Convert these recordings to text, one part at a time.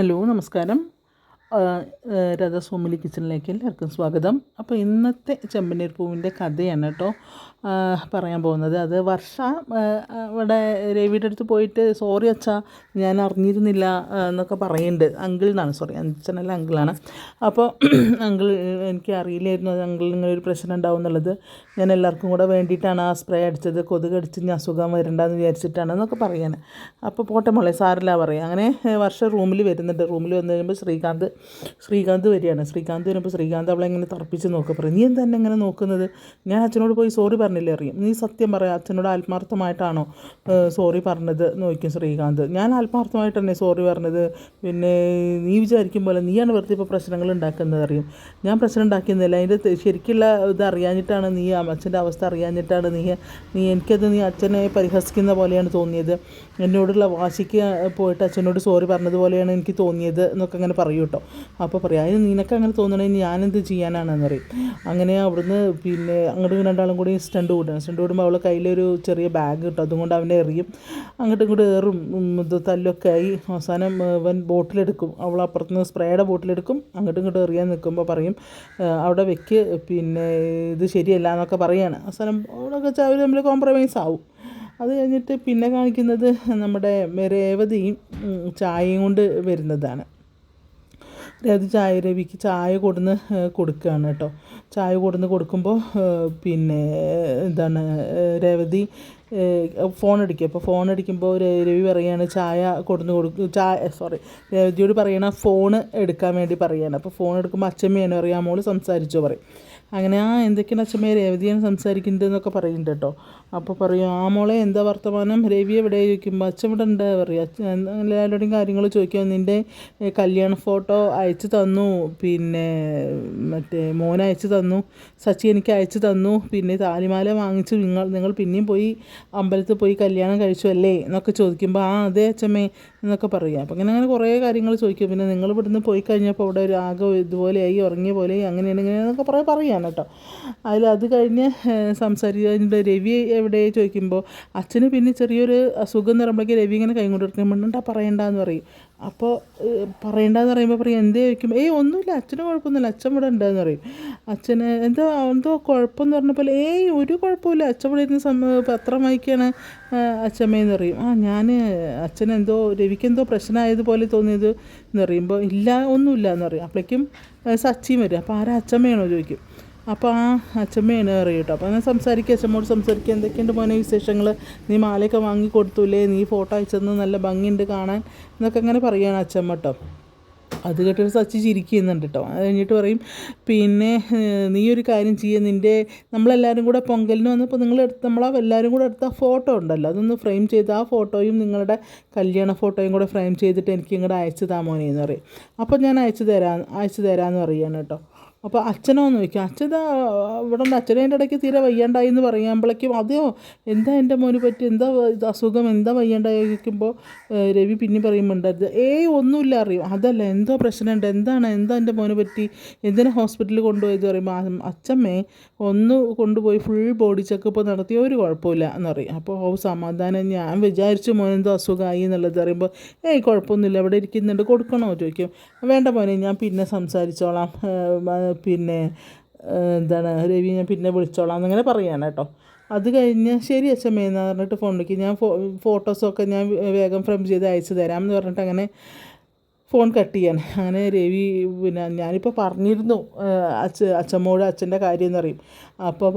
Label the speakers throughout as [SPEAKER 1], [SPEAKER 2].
[SPEAKER 1] Hello നമസ്കാരം. രഥസോമിലി കിച്ചണിലേക്ക് എല്ലാവർക്കും സ്വാഗതം. അപ്പോൾ ഇന്നത്തെ ചെമ്പനീർ പൂവിൻ്റെ കഥയാണ് കേട്ടോ പറയാൻ പോകുന്നത്. അത് വർഷ ഇവിടെ രവിയുടെ അടുത്ത് പോയിട്ട് സോറി അച്ഛാ ഞാൻ അറിഞ്ഞിരുന്നില്ല എന്നൊക്കെ പറയുന്നുണ്ട്. അങ്കിൾ എന്നാണ്, സോറി അച്ഛനല്ല അങ്കിളാണ്. അപ്പോൾ അങ്കിൾ എനിക്ക് അറിയില്ലായിരുന്നു അത് അങ്കിൾ ഇങ്ങനെ ഒരു പ്രശ്നം ഉണ്ടാവും എന്നുള്ളത്. ഞാൻ എല്ലാവർക്കും കൂടെ വേണ്ടിയിട്ടാണ് ആ സ്പ്രേ അടിച്ചത്, കൊതുക് അടിച്ച് ഞാൻ അസുഖം വരണ്ടെന്ന് വിചാരിച്ചിട്ടാണ് എന്നൊക്കെ പറയാൻ. അപ്പോൾ പോട്ടെ മോളെ സാറില്ല പറയാം. അങ്ങനെ വർഷ റൂമിൽ വരുന്നുണ്ട്. റൂമിൽ വന്നു കഴിയുമ്പോൾ ശ്രീകാന്ത് വരികയാണ്. ശ്രീകാന്ത് വരുമ്പോൾ ശ്രീകാന്ത് അവളെ ഇങ്ങനെ തറപ്പിച്ച് നോക്കുക. പറയും, നീ എന്താ എന്നെ ഇങ്ങനെ നോക്കുന്നത്? ഞാൻ അച്ഛനോട് പോയി സോറി പറഞ്ഞില്ലേ അറിയും. നീ സത്യം പറയാം, അച്ഛനോട് ആത്മാർത്ഥമായിട്ടാണോ സോറി പറഞ്ഞത് എന്ന് ചോദിക്കും ശ്രീകാന്ത്. ഞാൻ ആത്മാർത്ഥമായിട്ട് തന്നെ സോറി പറഞ്ഞത്. പിന്നെ നീ വിചാരിക്കും പോലെ നീയാണ് വെറുതെ ഇപ്പോൾ പ്രശ്നങ്ങൾ ഉണ്ടാക്കുന്നത് അറിയും. ഞാൻ പ്രശ്നം ഉണ്ടാക്കിയെന്നില്ല, അതിൻ്റെ ശരിക്കുള്ള ഇത് അറിയാഞ്ഞിട്ടാണ്, നീ അച്ഛൻ്റെ അവസ്ഥ അറിയാഞ്ഞിട്ടാണ് നീ അച്ഛനെ പരിഹസിക്കുന്ന പോലെയാണ് തോന്നിയത്. എന്നോടുള്ള വാശിക്ക് പോയിട്ട് അച്ഛനോട് സോറി പറഞ്ഞതുപോലെയാണ് എനിക്ക് തോന്നിയത് എന്നൊക്കെ അങ്ങനെ പറയും കേട്ടോ. അപ്പോൾ പറയാം, അതിന് നിനക്ക് അങ്ങനെ തോന്നണമെങ്കിൽ ഞാനെന്ത് ചെയ്യാനാണെന്ന് പറയും. അങ്ങനെ അവിടുന്ന് പിന്നെ അങ്ങോട്ടും രണ്ടാളും കൂടി സ്റ്റണ്ട് കൂടുമ്പോൾ അവളെ കയ്യിലൊരു ചെറിയ ബാഗ് കിട്ടും. അതുകൊണ്ട് അവനെ എറിയും, അങ്ങോട്ടും ഇങ്ങോട്ട് ഏറും, തല്ലൊക്കെ ആയി. അവസാനം അവൻ ബോട്ടിലെടുക്കും, അവൾ അപ്പുറത്തുനിന്ന് സ്പ്രേയുടെ ബോട്ടിലെടുക്കും, അങ്ങോട്ടും ഇങ്ങോട്ടും എറിയാൻ നിൽക്കുമ്പോൾ പറയും അവിടെ വെക്ക്, പിന്നെ ഇത് ശരിയല്ല എന്നൊക്കെ പറയുകയാണ്. അവസാനം അവിടെയൊക്കെ അവർ തമ്മിൽ കോംപ്രമൈസ് ആവും. അത് കഴിഞ്ഞിട്ട് പിന്നെ കാണിക്കുന്നത് നമ്മുടെ രേവതിയും ചായയും കൊണ്ട് വരുന്നതാണ്. രവിക്ക് ചായ കൊടുക്കുകയാണ് കേട്ടോ. ചായ കൊടുക്കുമ്പോൾ പിന്നെ എന്താണ് രേവതി ഫോൺ അടിക്കുക. അപ്പോൾ ഫോൺ അടിക്കുമ്പോൾ രവി പറയുകയാണ് രേവതിയോട് പറയണ ഫോൺ എടുക്കാൻ വേണ്ടി പറയുകയാണ്. അപ്പോൾ ഫോൺ എടുക്കുമ്പോൾ അച്ഛമ്മയാണ് പറയാം, മോള് സംസാരിച്ചോ പറയും. അങ്ങനെ എന്തൊക്കെയാണ് അച്ഛമ്മയെ രേവതിയാണ് സംസാരിക്കുന്നത് എന്നൊക്കെ പറയുന്നുണ്ട് കേട്ടോ. അപ്പോൾ പറയും, മോളെ എന്താ വർത്തമാനം, രവി എവിടെ ചോദിക്കുമ്പോൾ അച്ഛൻ ഇവിടെ ഉണ്ട് പറയും. അച്ഛൻ എല്ലാവരുടെയും കാര്യങ്ങൾ ചോദിക്കുക. നിൻ്റെ കല്യാണ ഫോട്ടോ അയച്ചു തന്നു, പിന്നെ മറ്റേ മോൻ അയച്ചു തന്നു, സച്ചി എനിക്ക് അയച്ചു തന്നു, പിന്നെ താലിമാല വാങ്ങിച്ചു നിങ്ങൾ പിന്നെയും പോയി അമ്പലത്തിൽ പോയി കല്യാണം കഴിച്ചു അല്ലേ എന്നൊക്കെ ചോദിക്കുമ്പോൾ അതെ അച്ഛമ്മേ എന്നൊക്കെ പറയുക. അപ്പോൾ അങ്ങനെ കുറേ കാര്യങ്ങൾ ചോദിക്കും. പിന്നെ നിങ്ങൾ ഇവിടുന്ന് പോയി കഴിഞ്ഞപ്പോൾ അവിടെ ഒരു ആകെ ഇതുപോലെയായി, ഉറങ്ങിയ പോലെയായി, അങ്ങനെയാണെന്നൊക്കെ പറയാണ് കേട്ടോ. അത് കഴിഞ്ഞ് സംസാരിച്ച് രവി എവിടെ ചോദിക്കുമ്പോൾ അച്ഛന് പിന്നെ ചെറിയൊരു അസുഖം എന്ന് പറയുമ്പോഴേക്കും രവി ഇങ്ങനെ കൈ കൊണ്ട് എടുക്കുമ്പോണ്ടാ പറയണ്ടെന്ന് പറയും. അപ്പോൾ പറയണ്ടെന്ന് പറയുമ്പോൾ പറയും എന്തേ ചോദിക്കും, ഒന്നുമില്ല അച്ഛന് കുഴപ്പമൊന്നുമില്ല, അച്ഛൻ ഇവിടെ ഉണ്ടെന്ന് പറയും. അച്ഛന് എന്തോ കുഴപ്പമെന്ന് പറഞ്ഞപ്പോൾ ഒരു കുഴപ്പമില്ല, അച്ഛൻ ഇവിടെ ഇരുന്ന് പത്രം വായിക്കുകയാണ് അച്ഛമ്മയെന്ന് പറയും. അച്ഛനെന്തോ രവിക്കെന്തോ പ്രശ്നമായതുപോലെ തോന്നിയത് എന്ന് പറയുമ്പോൾ ഇല്ല ഒന്നുമില്ല എന്ന് പറയും. അപ്പോഴേക്കും സച്ചിയും വരും. അപ്പോൾ ആരാ അച്ഛമ്മയാണോ ചോദിക്കും. അപ്പോൾ അച്ഛമ്മയാണ് പറയും കേട്ടോ. അപ്പോൾ ഞാൻ അച്ഛമ്മോട് സംസാരിക്കുക, എന്തൊക്കെയുണ്ട് മോനെ വിശേഷങ്ങൾ, നീ മാലയൊക്കെ വാങ്ങി കൊടുത്തൂല്ലേ, നീ ഫോട്ടോ അയച്ചെന്ന് നല്ല ഭംഗിയുണ്ട് കാണാൻ എന്നൊക്കെ അങ്ങനെ പറയുകയാണ് അച്ഛമ്മ കേട്ടോ. അത് കേട്ടൊരു സച്ചി ചിരിക്കുന്നുണ്ട് കേട്ടോ. അത് കഴിഞ്ഞിട്ട് പറയും, പിന്നെ നീ ഒരു കാര്യം നമ്മളെല്ലാവരും കൂടെ പൊങ്കലിന് വന്നപ്പോൾ നമ്മളെല്ലാവരും കൂടെ എടുത്ത ഫോട്ടോ ഉണ്ടല്ലോ, അതൊന്ന് ഫ്രെയിം ചെയ്ത് ആ ഫോട്ടോയും നിങ്ങളുടെ കല്യാണ ഫോട്ടോയും കൂടെ ഫ്രെയിം ചെയ്തിട്ട് എനിക്ക് ഇങ്ങോട്ട് അയച്ചു താമോനെ എന്ന് പറയും. അപ്പോൾ ഞാൻ അയച്ചു തരാമെന്ന് പറയുകയാണ് കേട്ടോ. അപ്പോൾ അച്ഛനോന്ന് ചോദിക്കും. ഇവിടെ ഉണ്ട്, അച്ഛനതിൻ്റെ ഇടയ്ക്ക് തീരെ വയ്യാണ്ടായി എന്ന് പറയുമ്പോഴേക്കും അതെയോ എന്താ എൻ്റെ മോന് പറ്റി, എന്താ അസുഖം, എന്താ വയ്യാണ്ടായി ചോദിക്കുമ്പോൾ രവി പിന്നെ പറയുമ്പോണ്ടത് ഒന്നുമില്ല അറിയും. അതല്ല എന്തോ പ്രശ്നമുണ്ട്, എന്താ എൻ്റെ മോന് പറ്റി, എന്തിനാ ഹോസ്പിറ്റലിൽ കൊണ്ടുപോയത് പറയുമ്പോൾ അച്ഛമ്മേ ഒന്ന് കൊണ്ടുപോയി ഫുൾ ബോഡി ചെക്കപ്പ് നടത്തി, ഒരു കുഴപ്പമില്ല എന്ന് പറയും. അപ്പോൾ സമാധാനം, ഞാൻ വിചാരിച്ചു മോനെന്തോ അസുഖമായി എന്നുള്ളത് പറയുമ്പോൾ കുഴപ്പമൊന്നുമില്ല, ഇവിടെ ഇരിക്കുന്നുണ്ട്, കൊടുക്കണോ ചോദിക്കും. വേണ്ട മോനെ ഞാൻ പിന്നെ സംസാരിച്ചോളാം, പിന്നെ രവി ഞാൻ പിന്നെ വിളിച്ചോളാം എന്നിങ്ങനെ പറയുകയാണ് കേട്ടോ. അത് കഴിഞ്ഞ് ശരി അച്ഛമ്മേന്ന് പറഞ്ഞിട്ട് ഫോണിലേക്ക് ഞാൻ ഫോട്ടോസൊക്കെ ഞാൻ വേഗം ഫ്രെയിം ചെയ്ത് അയച്ചു തരാം എന്ന് പറഞ്ഞിട്ട് അങ്ങനെ ഫോൺ കട്ട് ചെയ്യാൻ. അങ്ങനെ രവി പിന്നെ ഞാനിപ്പോൾ പറഞ്ഞിരുന്നു അച്ഛമ്മോട് അച്ഛൻ്റെ കാര്യം എന്ന് പറയും. അപ്പോൾ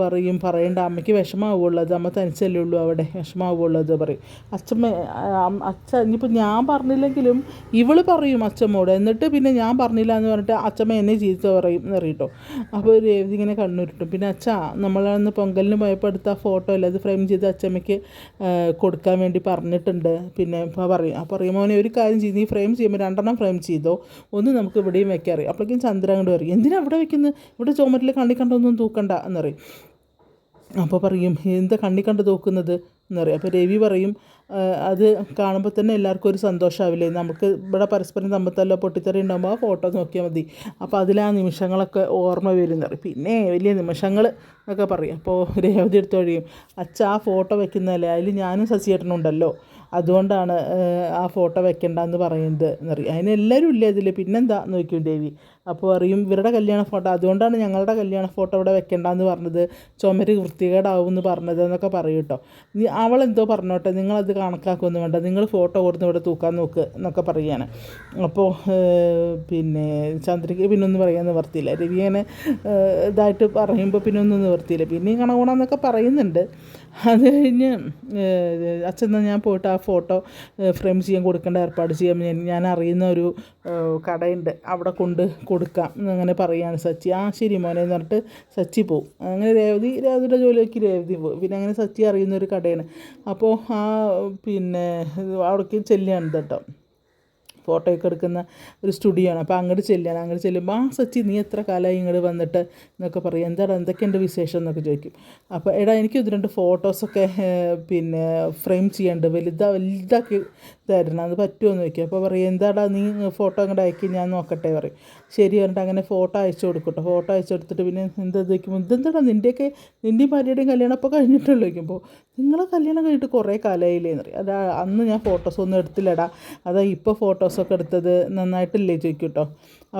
[SPEAKER 1] പറയണ്ട, അമ്മയ്ക്ക് വിഷമാവുള്ളത്, അമ്മ തനിച്ചല്ലേ ഉള്ളൂ അവിടെ, വിഷമാവുള്ളത് പറയും. ഇനിയിപ്പോൾ ഞാൻ പറഞ്ഞില്ലെങ്കിലും ഇവൾ പറയും അച്ഛമ്മോട്, എന്നിട്ട് പിന്നെ ഞാൻ പറഞ്ഞില്ല എന്ന് പറഞ്ഞിട്ട് അച്ഛമ്മ എന്നെ ചീത്ത പറയും എന്നറിയട്ടോ. അപ്പോൾ രവി ഇങ്ങനെ കണ്ണുരുട്ടും. പിന്നെ നമ്മളന്ന് പൊങ്കലിന് പോയപ്പോൾ എടുത്ത ഫോട്ടോ അല്ലേ അത് ഫ്രെയിം ചെയ്ത് അച്ഛമ്മയ്ക്ക് കൊടുക്കാൻ വേണ്ടി പറഞ്ഞിട്ടുണ്ട്. പിന്നെ പറയും മോനെ ഒരു കാര്യം ചെയ്ത് നീ ഫ്രെയിം ചെയ്യുമ്പോൾ 2 ഫ്രെയിം ചെയ്തോ, ഒന്ന് നമുക്ക് ഇവിടെയും വെക്കാറിയും. അപ്പോഴേക്കും ചന്ദ്ര അങ്ങോട്ട് പറയും, എന്തിനാ അവിടെ വെക്കുന്നത്, ഇവിടെ ചുമരിൽ കണ്ടിക്കണ്ടൊന്നും തൂക്കണ്ട എന്നറിയും. അപ്പോൾ പറയും എന്താ കണ്ട് തൂക്കുന്നത് എന്നറിയും. അപ്പോൾ രവി പറയും അത് കാണുമ്പോൾ തന്നെ എല്ലാവർക്കും ഒരു സന്തോഷമാവില്ലേ, നമുക്ക് ഇവിടെ പരസ്പരം തമ്മിൽ പൊട്ടിത്തെറി ഉണ്ടാകുമ്പോൾ ആ ഫോട്ടോ നോക്കിയാൽ മതി, അപ്പോൾ അതിലാ നിമിഷങ്ങളൊക്കെ ഓർമ്മ വരുമെന്ന് പറയും. പിന്നെ വലിയ നിമിഷങ്ങൾ എന്നൊക്കെ പറയും. അപ്പോൾ രേവതി എടുത്ത് കഴിയും, ആ ഫോട്ടോ വെക്കുന്നതല്ലേ, അതിൽ ഞാനും ശശിയേട്ടനുണ്ടല്ലോ, അതുകൊണ്ടാണ് ആ ഫോട്ടോ വെക്കണ്ടെന്ന് പറയുന്നത് എന്നറിയും. അതിനെല്ലാവരും ഇല്ലേ അതിൽ, പിന്നെന്താ നോക്കും ദേവി. അപ്പോൾ അറിയും ഇവരുടെ കല്യാണ ഫോട്ടോ, അതുകൊണ്ടാണ് ഞങ്ങളുടെ കല്യാണ ഫോട്ടോ ഇവിടെ വെക്കണ്ടെന്ന് പറഞ്ഞത്, ചുമര് വൃത്തികേടാവും എന്ന് പറഞ്ഞത് എന്നൊക്കെ പറയും കേട്ടോ. അവളെന്തോ പറഞ്ഞോട്ടെ, നിങ്ങളത് കണക്കാക്കൊന്നും വേണ്ട, നിങ്ങൾ ഫോട്ടോ കൊടുത്ത് ഇവിടെ തൂക്കാൻ നോക്ക് എന്നൊക്കെ പറയുകയാണ്. അപ്പോൾ പിന്നെ ചന്ദ്രയ്ക്ക് പിന്നൊന്നും പറയാൻ നിവർത്തിയില്ല. രവി അങ്ങനെ ഇതായിട്ട് പറയുമ്പോൾ പിന്നൊന്നും നിവർത്തിയില്ല. പിന്നെയും കണകണമെന്നൊക്കെ പറയുന്നുണ്ട്. അത് കഴിഞ്ഞ് അച്ഛൻ ഞാൻ പോയിട്ട് ആ ഫോട്ടോ ഫ്രെയിം ചെയ്യാൻ കൊടുക്കേണ്ട ഏർപ്പാട് ചെയ്യാൻ ഞാൻ അറിയുന്ന ഒരു കടയുണ്ട്, അവിടെ കൊണ്ട് കൊടുക്കാം എന്നങ്ങനെ പറയുകയാണ് സച്ചി. ആ ശരി മോനെ എന്ന് പറഞ്ഞിട്ട് സച്ചി പോവും. അങ്ങനെ രേവതിയുടെ ജോലിയൊക്കെ രേവതി പോകും. പിന്നെ അങ്ങനെ സച്ചി അറിയുന്നൊരു കടയാണ്. അപ്പോൾ ആ പിന്നെ അവിടേക്ക് ചെല്ലുകയാണ് കേട്ടോ, ഫോട്ടോയൊക്കെ എടുക്കുന്ന ഒരു സ്റ്റുഡിയോ ആണ്. അപ്പോൾ അങ്ങോട്ട് ചെല്ലുമ്പോൾ ആ സച്ചി നീ എത്ര കാലമായി ഇങ്ങോട്ട് വന്നിട്ട് എന്നൊക്കെ പറയും. എന്തൊക്കെയുണ്ട് വിശേഷം എന്നൊക്കെ ചോദിക്കും. അപ്പോൾ എടാ എനിക്ക് 2 ഫോട്ടോസൊക്കെ പിന്നെ ഫ്രെയിം ചെയ്യാണ്ട് വലുതാക്കി തരണം, അത് പറ്റുമോ എന്ന് ചോദിക്കും. അപ്പോൾ പറയും എന്താടാ നീ ഫോട്ടോ അങ്ങോട്ട് അയക്കി ഞാൻ നോക്കട്ടെ പറയും. ശരി പറഞ്ഞിട്ട് അങ്ങനെ ഫോട്ടോ അയച്ചു കൊടുക്കട്ടോ. ഫോട്ടോ അയച്ചു കൊടുത്തിട്ട് പിന്നെ എന്താ ചോദിക്കുമ്പോൾ ഇതെന്താടാ നിൻ്റെയും ഭാര്യയുടെയും കല്യാണം അപ്പോൾ കഴിഞ്ഞിട്ടുള്ളൂ ചോദിക്കുമ്പോൾ, നിങ്ങളെ കല്യാണം കഴിഞ്ഞിട്ട് കുറേ കാലമായില്ലേ എന്ന് പറയും. അതാ അന്ന് ഞാൻ ഫോട്ടോസൊന്നും എടുത്തില്ലടാ, അതാ ഇപ്പോൾ ഫോട്ടോസൊക്കെ എടുത്തത്, നന്നായിട്ടില്ലേ ചോദിക്കും കേട്ടോ.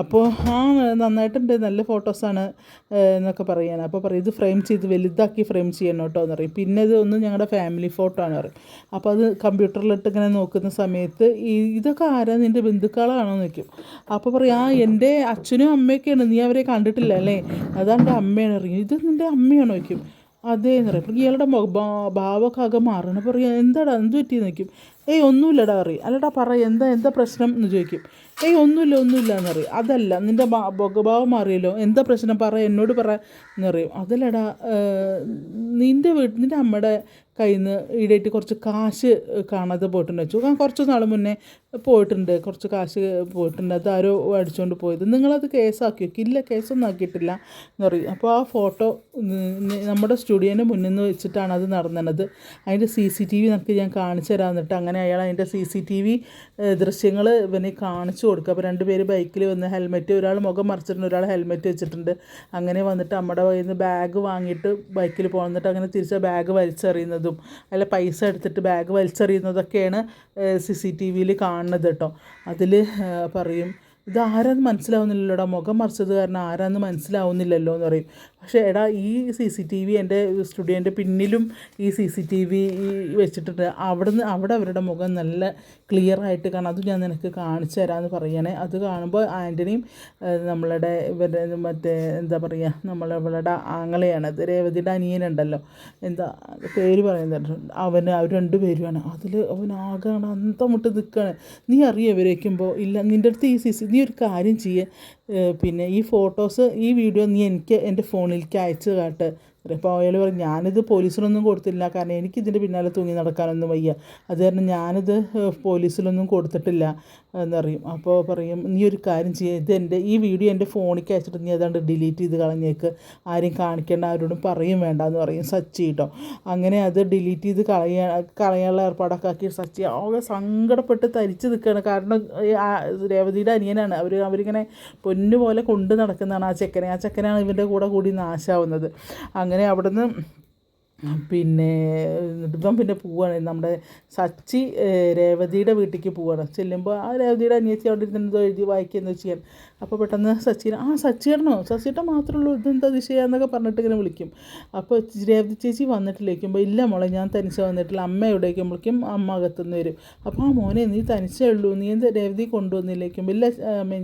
[SPEAKER 1] അപ്പോൾ ആ നന്നായിട്ടുണ്ട്, നല്ല ഫോട്ടോസാണ് എന്നൊക്കെ പറയാൻ. അപ്പോൾ പറയും ഇത് ഫ്രെയിം ചെയ്ത് വലുതാക്കി ഫ്രെയിം ചെയ്യണം കേട്ടോ എന്ന് പറയും. പിന്നെ ഇത് ഒന്ന് ഞങ്ങളുടെ ഫാമിലി ഫോട്ടോ ആണ് പറയും. അപ്പോൾ അത് കമ്പ്യൂട്ടറിലിട്ട് ഇങ്ങനെ നോക്കുന്ന സമയത്ത് ഇതൊക്കെ ആരാ നിൻ്റെ ബന്ധുക്കളാണോ എന്ന് ചോദിക്കും. അപ്പോൾ പറയും എൻ്റെ അച്ഛനും അമ്മയൊക്കെയാണ്, നീ അവരെ കണ്ടിട്ടില്ല അല്ലേ, അതാണ് എൻ്റെ അമ്മയാണ് അറിയും. ഇത് നിൻ്റെ അമ്മയാണോ ചോദിക്കും. അതേന്ന് പറയും. അപ്പോൾ ഇയാളുടെ ഭാവമൊക്കെ ആകെ മാറണം. പറയും എന്താടാ എന്ത് പറ്റിയെന്ന് ചോദിക്കും. ഒന്നുമില്ലടാ പറയും. അല്ലടാ പറ എന്താ പ്രശ്നം എന്ന് ചോദിക്കും. ഒന്നുമില്ല എന്നറിയും. അതല്ല നിൻ്റെ മുഖഭാവം മാറിയല്ലോ, എന്താ പ്രശ്നം പറ, എന്നോട് പറ എന്നറിയും. അതല്ലടാ നിൻ്റെ അമ്മയുടെ കയ്യിൽ നിന്ന് ഈടായിട്ട് കുറച്ച് കാശ് കാണാതെ പോയിട്ടുണ്ട് വെച്ചു. കുറച്ച് നാൾ മുന്നേ പോയിട്ടുണ്ട്, കുറച്ച് കാശ് പോയിട്ടുണ്ട്, അത് ആരോ അടിച്ചുകൊണ്ട് പോയത്, നിങ്ങളത് കേസാക്കി വെക്കും. ഇല്ല കേസൊന്നും ആക്കിയിട്ടില്ല എന്ന് പറയും. അപ്പോൾ ആ ഫോട്ടോ നമ്മുടെ സ്റ്റുഡിയോൻ്റെ മുന്നിൽ നിന്ന് വെച്ചിട്ടാണ് അത് നടന്നത്. അതിൻ്റെ CCTV നമുക്ക് ഞാൻ കാണിച്ചു തരാമെന്നിട്ട് അങ്ങനെ അയാൾ അതിൻ്റെ CCTV ദൃശ്യങ്ങൾ ഇവനെ കാണിച്ചു കൊടുക്കുക. അപ്പോൾ 2 പേര് ബൈക്കിൽ വന്ന് ഹെൽമെറ്റ്, ഒരാൾ മുഖം മറിച്ചിട്ടുണ്ട്, ഒരാൾ ഹെൽമെറ്റ് വെച്ചിട്ടുണ്ട്. അങ്ങനെ വന്നിട്ട് നമ്മുടെ കയ്യിൽ നിന്ന് ബാഗ് വാങ്ങിയിട്ട് ബൈക്കിൽ പോകുന്നിട്ട് അങ്ങനെ തിരിച്ച് ബാഗ് വലിച്ചെറിയുന്നതും അല്ല പൈസ എടുത്തിട്ട് ബാഗ് വലിച്ചെറിയുന്നതൊക്കെയാണ് CCTVയിൽ കാണുന്നത് കേട്ടോ. അതിൽ പറയും ഇതാരാന്ന് മനസ്സിലാവുന്നില്ലല്ലോടാ, മുഖം മറിച്ചത് കാരണം ആരാന്ന് മനസ്സിലാവുന്നില്ലല്ലോ എന്ന് പറയും. പക്ഷേ എടാ ഈ CCTV എൻ്റെ സ്റ്റുഡിയോൻ്റെ പിന്നിലും ഈ CCTV വെച്ചിട്ടുണ്ട്, അവിടെ അവരുടെ മുഖം നല്ല ക്ലിയർ ആയിട്ട് കാണാം, അത് ഞാൻ നിനക്ക് കാണിച്ചു തരാമെന്ന് പറയണേ. അത് കാണുമ്പോൾ ആൻ്റണിയും നമ്മളുടെ മറ്റേ എന്താ പറയുക നമ്മളുടെ ആങ്ങളെയാണ്, അത് രേവതിയുടെ അനിയനുണ്ടല്ലോ, എന്താ പേര് പറയുന്നുണ്ട്, അവർ 2 പേരുമാണ്. അതിൽ അവനാകെ അന്തം മുട്ട് നിൽക്കുകയാണ്. നീ അറിയോ ഇവർ വയ്ക്കുമ്പോൾ, ഇല്ല നിൻ്റെ അടുത്ത് നീ ഒരു കാര്യം ചെയ്യേ, പിന്നെ ഈ ഫോട്ടോസ് ഈ വീഡിയോ നീ എനിക്ക് എൻ്റെ ഫോണിലേക്ക് അയച്ച് കാട്ട്. അപ്പോൾ അയാൾ പറയും ഞാനിത് പോലീസിലൊന്നും കൊടുത്തില്ല, കാരണം എനിക്കിതിൻ്റെ പിന്നാലെ തൂങ്ങി നടക്കാനൊന്നും വയ്യ, അത് കാരണം ഞാനിത് പോലീസിലൊന്നും കൊടുത്തിട്ടില്ല എന്നറിയും. അപ്പോൾ പറയും നീ ഒരു കാര്യം ചെയ്യുക, ഈ വീഡിയോ എൻ്റെ ഫോണിലേക്ക് അയച്ചിട്ട് നീ ഏതാണ്ട് ഡിലീറ്റ് ചെയ്ത് കളഞ്ഞേക്ക്, ആരും കാണിക്കേണ്ട, ആരോടും പറയും വേണ്ട എന്ന് പറയും സച്ചി കേട്ടോ. അങ്ങനെ അത് ഡിലീറ്റ് ചെയ്ത് കളയാനുള്ള ഏർപ്പാടൊക്കെ ആക്കി സച്ചി ആകെ സങ്കടപ്പെട്ട് തരിച്ച് നിൽക്കുകയാണ്. കാരണം രേവതിയുടെ അനിയനാണ്, അവരിങ്ങനെ പൊന്നുപോലെ കൊണ്ട് നടക്കുന്നതാണ് ആ ചെക്കനാണ് ഇവൻ്റെ കൂടി നാശാവുന്നത്. അങ്ങനെ അവിടുന്ന് പിന്നെ പോവുകയാണ് നമ്മുടെ സച്ചി രേവതിയുടെ വീട്ടിലേക്ക് പോവുകയാണ്. ചെല്ലുമ്പോൾ ആ രേവതിയുടെ അനിയത്തി അവിടെ ഇരുന്നെന്തോ എഴുതി വായിക്കുകയെന്ന് ചെയ്യാൻ. അപ്പോൾ പെട്ടെന്ന് സച്ചിയേട്ടൻ മാത്രമേ ഉള്ളൂ, ഇതെന്താ ദിശയാന്നൊക്കെ പറഞ്ഞിട്ട് ഇങ്ങനെ വിളിക്കും. അപ്പോൾ രേവതി ചേച്ചി വന്നിട്ടില്ലേക്കുമ്പോൾ ഇല്ല മോളെ ഞാൻ തനിച്ച് വന്നിട്ടില്ല, അമ്മ എവിടേക്കുമ്പോഴേക്കും അമ്മ അകത്തുനിന്ന് വരും. അപ്പോൾ ആ മോനെ നീ തനിച്ചേ ഉള്ളൂ, നീ എന്താ രേവതി കൊണ്ടുവന്നില്ലേക്കും, ഇല്ല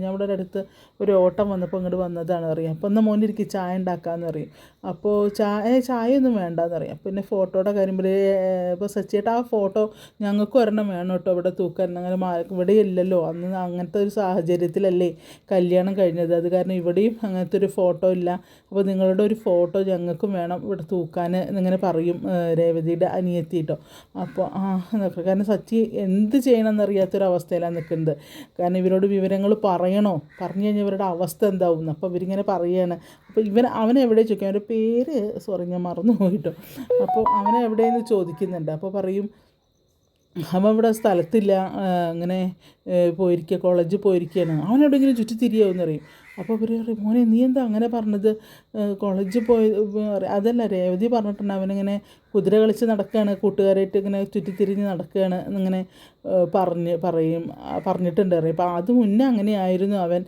[SPEAKER 1] ഞങ്ങളുടെ അടുത്ത് ഒരു ഓട്ടം വന്നപ്പോൾ ഇങ്ങോട്ട് വന്നതാണ് അറിയാം. അപ്പോൾ എന്നാൽ മോനെ ഇരിക്കും ചായ ഉണ്ടാക്കാമെന്ന് പറയും. അപ്പോൾ ചായയൊന്നും വേണ്ടാന്ന് പറയും. പിന്നെ ഫോട്ടോയുടെ കാര്യം ഇപ്പോൾ സച്ചിയേട്ടാ ആ ഫോട്ടോ ഞങ്ങൾക്ക് ഒരെണ്ണം വേണം കേട്ടോ ഇവിടെ തൂക്കാൻ, അങ്ങനെ ഇവിടെ ഇല്ലല്ലോ, അന്ന് അങ്ങനത്തെ ഒരു സാഹചര്യത്തിലല്ലേ കല്യാണം കഴിഞ്ഞത്, അത് കാരണം ഇവിടെയും അങ്ങനത്തെ ഒരു ഫോട്ടോ ഇല്ല, അപ്പോൾ നിങ്ങളുടെ ഒരു ഫോട്ടോ ഞങ്ങൾക്കും വേണം ഇവിടെ തൂക്കാൻ എന്നിങ്ങനെ പറയും രേവതിയുടെ അനിയത്തി കേട്ടോ. അപ്പോൾ കാരണം സച്ചി എന്ത് ചെയ്യണമെന്നറിയാത്തൊരവസ്ഥയിലാണ് നിൽക്കുന്നത്. കാരണം ഇവരോട് വിവരങ്ങൾ പറഞ്ഞു കഴിഞ്ഞാൽ ഇവരുടെ അവസ്ഥ എന്താവും. അപ്പോൾ ഇവരിങ്ങനെ പറയുകയാണ്. അപ്പോൾ അവനെവിടെ ചോദിക്കും, അവൻ്റെ പേര് ഞാൻ മറന്നു പോയിട്ടോ. അപ്പോൾ അവനെവിടെയെന്ന് ചോദിക്കുന്നുണ്ട്. അപ്പോൾ പറയും അവൻ ഇവിടെ സ്ഥലത്തില്ല, അങ്ങനെ കോളേജിൽ പോയിരിക്കുകയാണ്, അവനെവിടെയെങ്കിലും ചുറ്റി തിരിയാവുമെന്ന് പറയും. അപ്പോൾ ഇവർ പറയും മോനെ നീ എന്താ അങ്ങനെ പറഞ്ഞത്, കോളേജിൽ പോയി അതല്ല രേവതി പറഞ്ഞിട്ടുണ്ട് അവനിങ്ങനെ കുതിര കളിച്ച് നടക്കുകയാണ്, കൂട്ടുകാരായിട്ട് ഇങ്ങനെ ചുറ്റിത്തിരിഞ്ഞ് നടക്കുകയാണ് എന്നിങ്ങനെ പറഞ്ഞിട്ടുണ്ട് പറയും. അപ്പോൾ അത് മുന്നേ അങ്ങനെയായിരുന്നു അവൻ,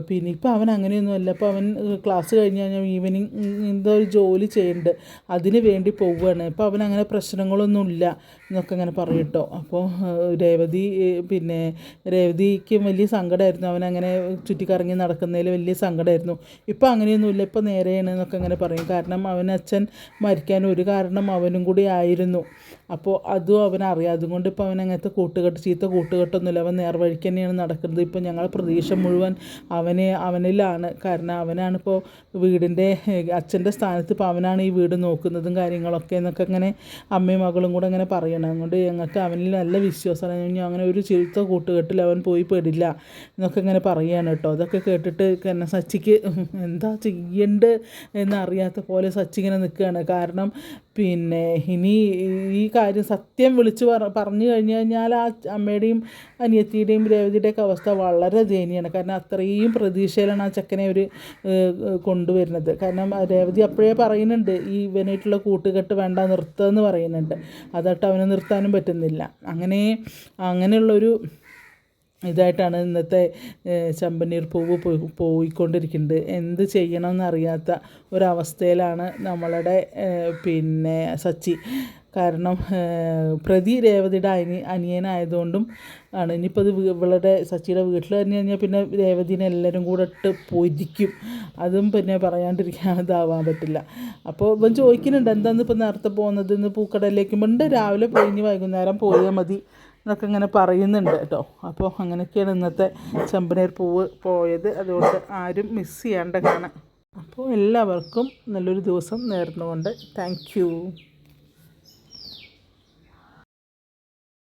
[SPEAKER 1] പിന്നെ ഇപ്പം അവൻ അങ്ങനെയൊന്നുമല്ല. ഇപ്പോൾ അവൻ ക്ലാസ് കഴിഞ്ഞ് കഴിഞ്ഞാൽ ഈവനിങ് എന്തോ ഒരു ജോലി ചെയ്യുന്നുണ്ട്, അതിന് വേണ്ടി പോവുകയാണ്. ഇപ്പോൾ അവൻ അങ്ങനെ പ്രശ്നങ്ങളൊന്നുമില്ല എന്നൊക്കെ അങ്ങനെ പറയും കേട്ടോ. അപ്പോൾ പിന്നെ രേവതിക്ക് വലിയ സങ്കടമായിരുന്നു, അവനങ്ങനെ ചുറ്റിക്കറങ്ങി നടക്കുന്നതിൽ വലിയ സങ്കടമായിരുന്നു. ഇപ്പോൾ അങ്ങനെയൊന്നുമില്ല, ഇപ്പോൾ നേരെയാണ് എന്നൊക്കെ അങ്ങനെ പറയും. കാരണം അവനച്ഛൻ മരിക്കാൻ ഒരു കാരണം അവനും കൂടി ആയിരുന്നു. അപ്പോൾ അതും അവനറിയാം. അതുകൊണ്ട് ഇപ്പോൾ അവൻ അങ്ങനത്തെ ചീത്ത കൂട്ടുകെട്ടൊന്നുമില്ല, അവൻ നേർവഴിക്ക് തന്നെയാണ് നടക്കുന്നത്. ഇപ്പോൾ ഞങ്ങളുടെ പ്രതീക്ഷ മുഴുവൻ അവനിലാണ്. കാരണം അവനാണിപ്പോൾ വീടിൻ്റെ അച്ഛൻ്റെ സ്ഥാനത്ത് ഇപ്പോൾ അവനാണ് ഈ വീട് നോക്കുന്നതും കാര്യങ്ങളൊക്കെ എന്നൊക്കെ ഇങ്ങനെ അമ്മയും മകളും കൂടെ അങ്ങനെ പറയണം. അതുകൊണ്ട് ഞങ്ങൾക്ക് അവനിൽ നല്ല വിശ്വാസമാണ്. ഞാൻ അങ്ങനെ ഒരു ചീത്ത കൂട്ടുകെട്ടിൽ അവൻ പോയി പെടില്ല എന്നൊക്കെ ഇങ്ങനെ പറയുകയാണ് കേട്ടോ. അതൊക്കെ കേട്ടിട്ട് തന്നെ സച്ചിക്ക് എന്താ ചെയ്യേണ്ടത് എന്നറിയാത്ത പോലെ സച്ചി ഇങ്ങനെ നിൽക്കുകയാണ്. കാരണം പിന്നെ ഇനി ഈ കാര്യം സത്യം വിളിച്ച് പറഞ്ഞു കഴിഞ്ഞാൽ ആ അമ്മയുടെയും അനിയത്തിയുടെയും രേവതിയുടെയൊക്കെ അവസ്ഥ വളരെ ദയനീയമാണ്. കാരണം അത്രയും പ്രതീക്ഷയിലാണ് ആ ചെക്കനെ ഒരു കൊണ്ടുവരുന്നത്. കാരണം രേവതി അപ്പോഴേ പറയുന്നുണ്ട് ഈ ഇവനായിട്ടുള്ള കൂട്ടുകെട്ട് വേണ്ട, നിർത്തുകയെന്ന് പറയുന്നുണ്ട്. അതായിട്ട് അവനെ നിർത്താനും പറ്റുന്നില്ല. അങ്ങനെയുള്ളൊരു ഇതായിട്ടാണ് ഇന്നത്തെ ചെമ്പനീർ പൂവ് പോയിക്കൊണ്ടിരിക്കുന്നത്. എന്ത് ചെയ്യണമെന്നറിയാത്ത ഒരവസ്ഥയിലാണ് നമ്മളുടെ പിന്നെ സച്ചി. കാരണം പ്രതി രേവതിയുടെ അനിയനായതുകൊണ്ടും ആണ്. ഇനിയിപ്പോൾ അത് സച്ചിയുടെ വീട്ടിൽ തന്നെ കഴിഞ്ഞാൽ പിന്നെ രേവതിനെ എല്ലാവരും കൂടെ ഇട്ട് പൊരിക്കും. അതും പിന്നെ പറയാണ്ടിരിക്കാതാവാൻ പറ്റില്ല. അപ്പോൾ ഇവൻ ചോദിക്കുന്നുണ്ട് എന്താന്ന് ഇപ്പോൾ നേരത്തെ പോകുന്നത്, ഇന്ന് പൂക്കടയിലേക്ക് ഉണ്ട്, രാവിലെ പോയി ഇനി വൈകുന്നേരം പോയാൽ മതി എന്നൊക്കെ ഇങ്ങനെ പറയുന്നുണ്ട് കേട്ടോ. അപ്പോൾ അങ്ങനെയൊക്കെയാണ് ഇന്നത്തെ ചെമ്പനീർ പൂവ് പോയത്. അതുകൊണ്ട് ആരും മിസ് ചെയ്യാണ്ട് കാണാം. അപ്പോൾ എല്ലാവർക്കും നല്ലൊരു ദിവസം നേർന്നുകൊണ്ട് താങ്ക് യു.